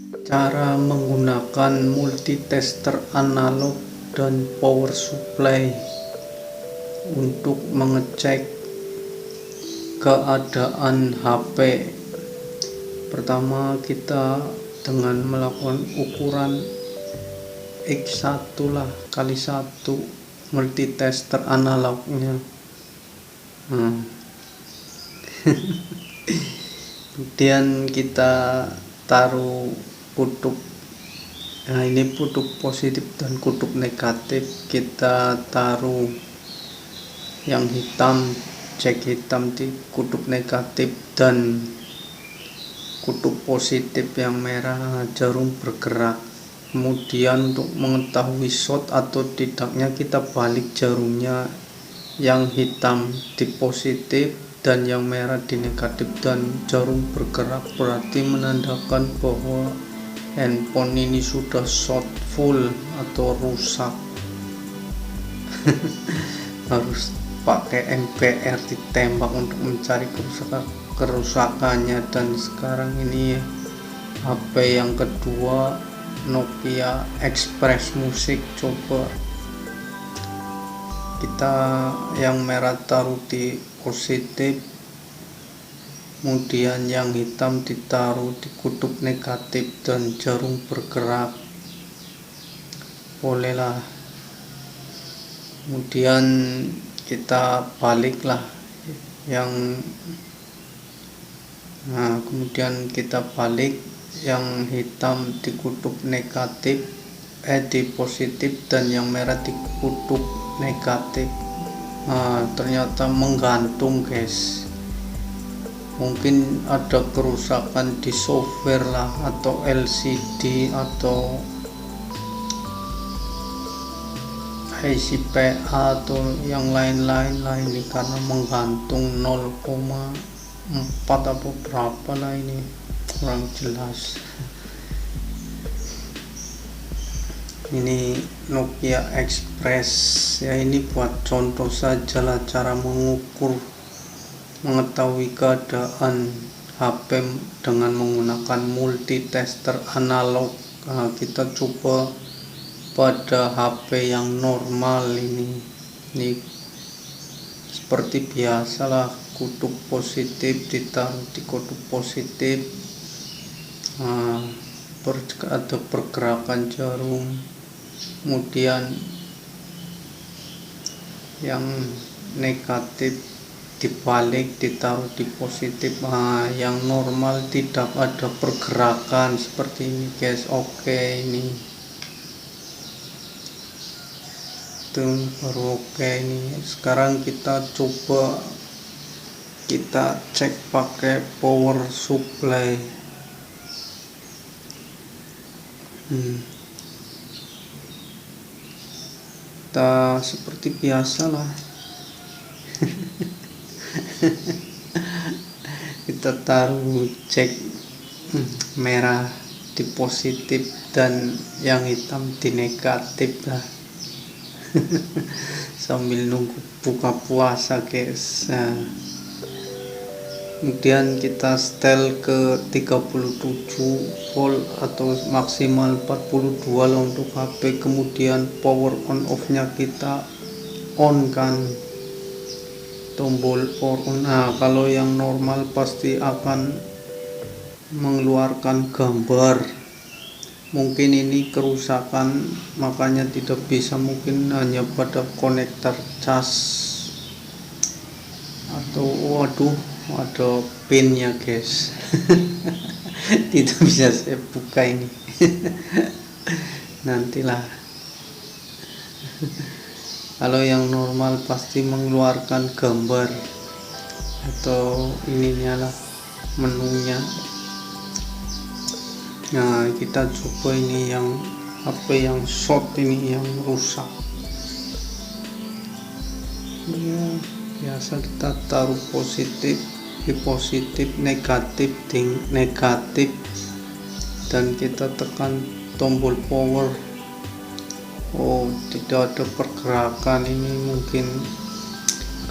Cara menggunakan multitester analog dan power supply untuk mengecek keadaan HP. Pertama, kita dengan melakukan ukuran X1 lah kali 1 multitester analognya. Kemudian kita taruh kutub, nah ini kutub positif dan kutub negatif, kita taruh yang hitam, cek hitam di kutub negatif dan kutub positif yang merah, jarum bergerak. Kemudian untuk mengetahui short atau tidaknya, kita balik jarumnya, yang hitam di positif dan yang merah di negatif, dan jarum bergerak berarti menandakan bahwa handphone ini sudah short full atau rusak. Harus pakai MPR ditembak untuk mencari kerusakannya. Dan sekarang ini HP yang kedua, Nokia Express Music. Coba kita yang merah taruh di positif, kemudian yang hitam ditaruh di kutub negatif dan jarum bergerak, bolehlah. Kemudian kita baliklah kemudian kita balik yang hitam di kutub negatif, di positif, dan yang merah di kutub negatif. Ternyata menggantung, guys. Mungkin ada kerusakan di software lah, atau LCD, atau IC-PA, atau yang lain-lain lah ini, karena menggantung 0,4 atau berapa lah, ini kurang jelas. Ini Nokia Express ya, ini buat contoh saja lah cara mengetahui keadaan HP dengan menggunakan multitester analog. Kita coba pada HP yang normal ini seperti biasalah, kutub positif ditaruh di kutub positif, ada pergerakan jarum. Kemudian yang negatif dibalik ditaruh di positif. Yang normal tidak ada pergerakan seperti ini, guys. Oke, ini itu baru oke. Ini sekarang kita coba kita cek pakai power supply. Kita seperti biasa lah. Kita taruh cek merah di positif dan yang hitam di negatif lah. Sambil nunggu buka puasa, guys. Kemudian kita setel ke 37 volt atau maksimal 42 lah untuk HP. Kemudian power on off nya kita on kan, tombol power on. Kalau yang normal pasti akan mengeluarkan gambar. Mungkin ini kerusakan, makanya tidak bisa, mungkin hanya pada konektor cas, atau ada pinnya, guys. Tidak bisa saya buka ini. Nantilah. Kalau yang normal pasti mengeluarkan gambar, atau ininya lah, menunya. Nah, kita coba ini yang HP yang short ini, yang rusak ya. Biasa kita taruh positif di positif, negatif di negatif, dan kita tekan tombol power. Tidak ada pergerakan. Ini mungkin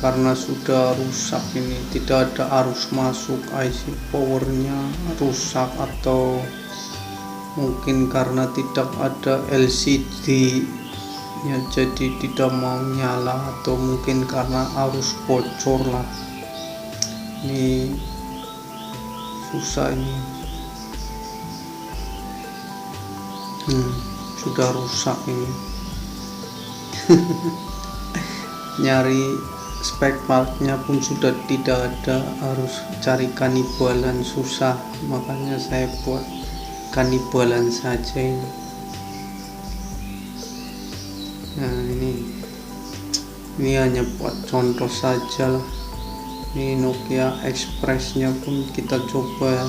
karena sudah rusak, ini tidak ada arus masuk, IC powernya rusak, atau mungkin karena tidak ada LCD ya, jadi tidak mau nyala, atau mungkin karena arus bocor lah. Ini susah ini. Sudah rusak ini. Nyari spek partnya pun sudah tidak ada, harus cari kanibalan, susah. Makanya saya buat kanibalan saja ini. Nah ini hanya buat contoh saja lah. Ini Nokia Express-nya pun kita coba ya.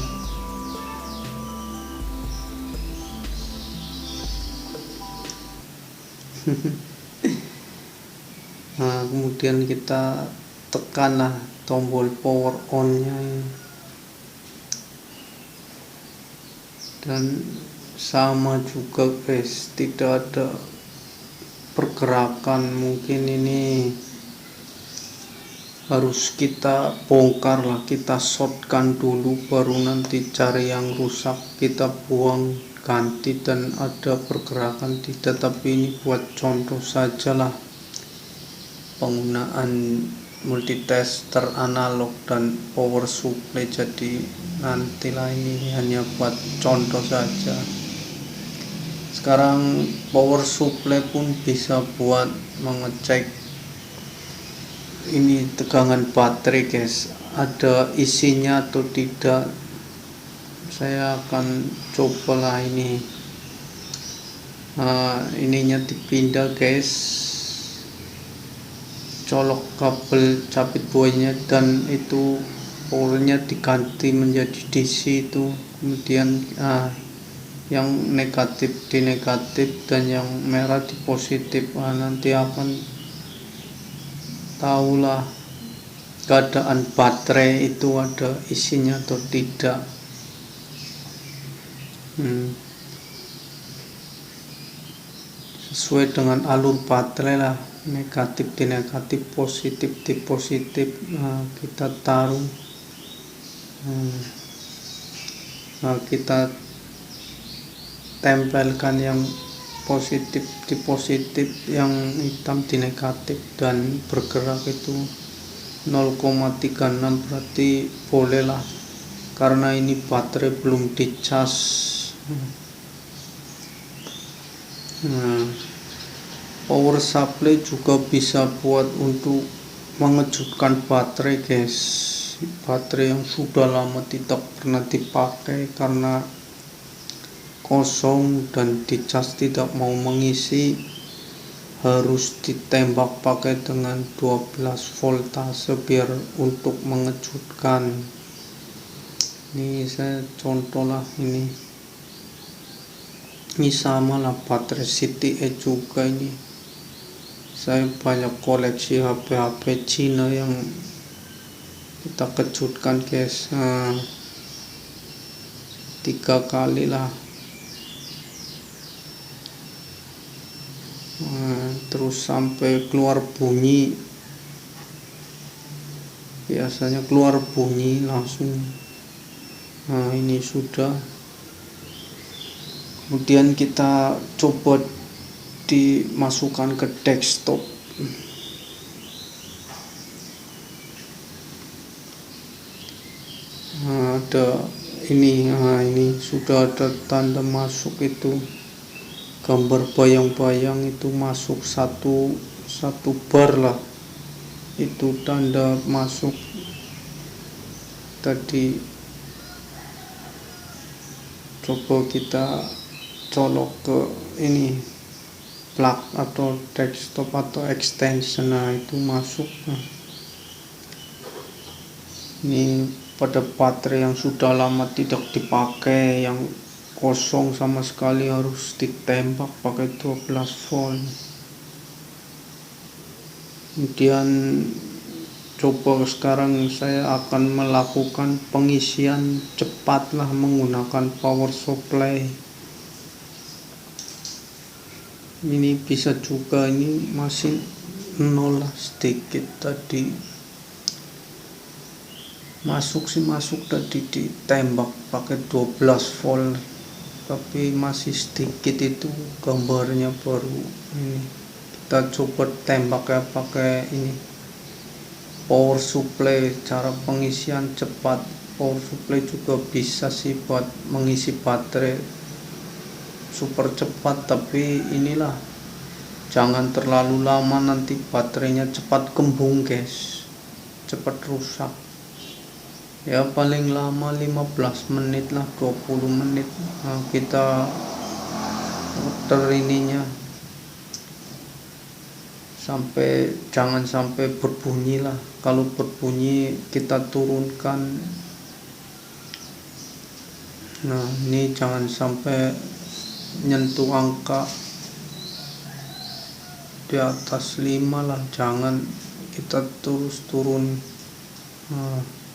Nah, kemudian kita tekanlah tombol power on-nya dan sama juga guys, tidak ada pergerakan. Mungkin ini harus kita bongkar lah, kita shotkan dulu, baru nanti cari yang rusak kita buang, ganti dan ada pergerakan tidak. Tapi ini buat contoh saja lah penggunaan multitester analog dan power supply, jadi nantilah, ini hanya buat contoh saja. Sekarang power supply pun bisa buat mengecek ini tegangan baterai guys, ada isinya atau tidak. Saya akan cobalah ini. Ininya dipindah guys, colok kabel capit buahnya, dan itu powernya diganti menjadi DC itu. Kemudian yang negatif di negatif dan yang merah di positif. Nanti akan tahulah keadaan baterai itu ada isinya atau tidak. Sesuai dengan alur baterai lah, negatif di negatif, positif di positif. Kita taruh, kita tempelkan yang positif di positif, yang hitam di negatif, dan bergerak itu 0,36, berarti boleh lah, karena ini baterai belum dicas. Power supply juga bisa buat untuk mengejutkan baterai guys, baterai yang sudah lama tidak pernah dipakai karena kosong dan dicas tidak mau mengisi, harus ditembak pakai dengan 12 voltase biar untuk mengejutkan. Ini saya contoh lah, ini sama lah baterai CTE juga. Ini saya banyak koleksi HP Cina yang kita kejutkan guys, 3 kali lah. Terus sampai keluar bunyi, biasanya keluar bunyi langsung. Ini sudah. Kemudian kita coba dimasukkan ke desktop. Ada ini, ini sudah ada tanda masuk, itu gambar bayang-bayang itu masuk satu bar lah, itu tanda masuk tadi. Coba kita colok ke ini plug atau desktop atau extension, itu masuk. Ini pada baterai yang sudah lama tidak dipakai, yang kosong sama sekali, harus ditembak pakai 12 volt. Kemudian coba sekarang saya akan melakukan pengisian cepat lah menggunakan power supply. Ini bisa juga, ini masih nol lah sedikit tadi. Masuk tadi, ditembak pakai 12 volt. tapi masih sedikit itu gambarnya baru ini. Kita coba tembak ya pakai ini power supply, cara pengisian cepat. Power supply juga bisa sih buat mengisi baterai super cepat, tapi inilah jangan terlalu lama, nanti baterainya cepat kembung guys, cepat rusak. Ya paling lama 15 menit lah, 20 menit. Nah, kita muter ininya sampai jangan sampai berbunyi lah. Kalau berbunyi kita turunkan. Nah ini jangan sampai nyentuh angka di atas 5 lah, jangan, kita terus turun. Nah,